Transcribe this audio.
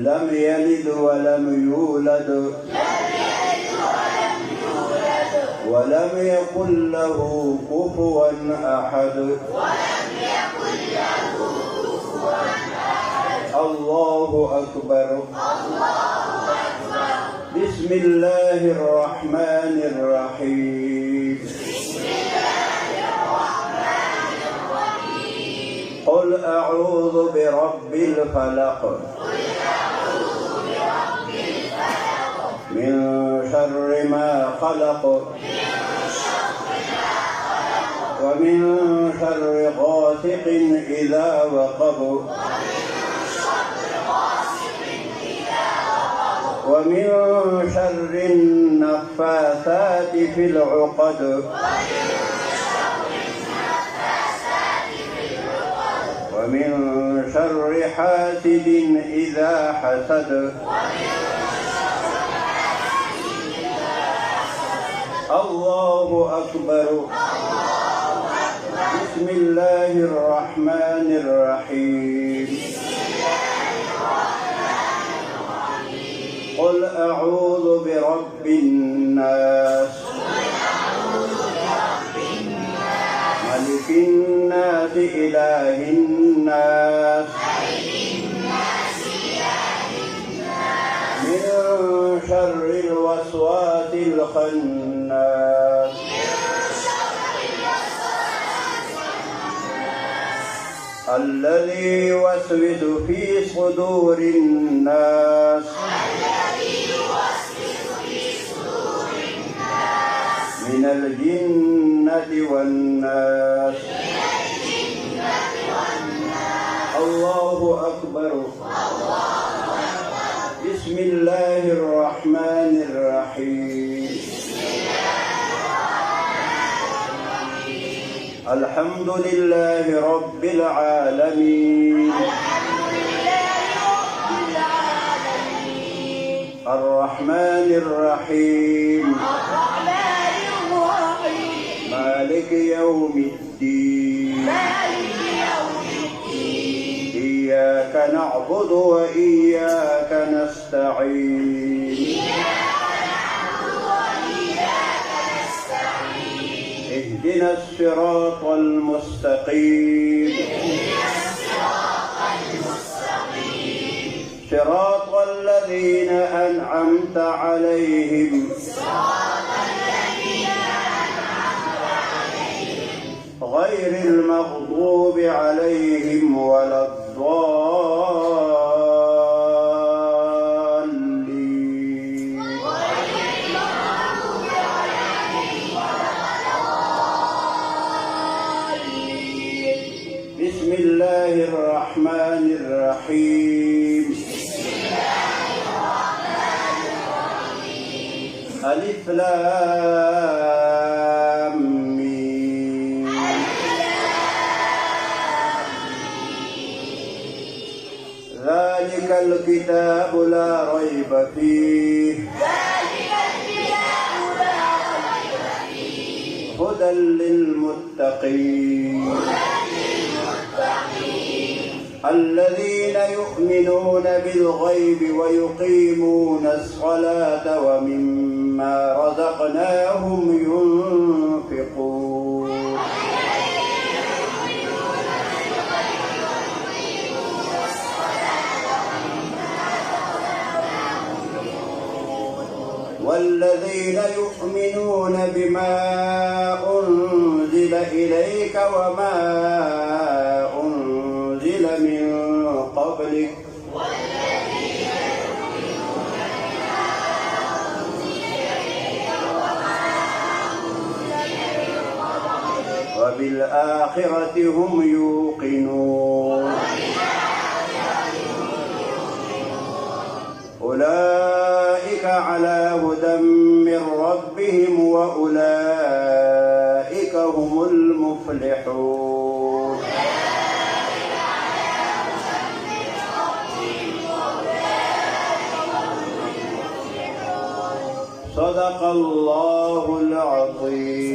لم يلد ولم يولد ولم يكن له كفوا أحد الله أكبر بسم الله الرحمن الرحيم قل أعوذ برب الفلق من شر ما خلق ومن شر غاسق إذا وقب ومن شر النفاثات في العقد ومن شر حاسد إذا حسد الله أكبر بسم الله الرحمن الرحيم قل أعوذ برب الناس ملك الناس إله الناس من شر الوسواس الخناس الذي يوسوس في صدور الناس من الجنة والناس الله أكبر بسم الله الرحمن الرحيم الحمد لله رب العالمين الرحمن الرحيم مالك يوم الدين إياك نعبد وإياك نستعين اهدنا الصراط المستقيم صراط الذين أنعمت عليهم غير المغضوب عليهم ولا الضالين بسم الله الرحمن الرحيم ألف لام ميم ذلك الكتاب لا ريب فيه هدى للمتقين الذين يؤمنون بالغيب ويقيمون الصلاة ومما رزقناهم ينفقون والذين يؤمنون بما أنزل إليك وما أنزل من قبلك وبالآخرة هم يوقنون أولئك على هدى من ربهم وأولئك هم المفلحون صدق الله العظيم.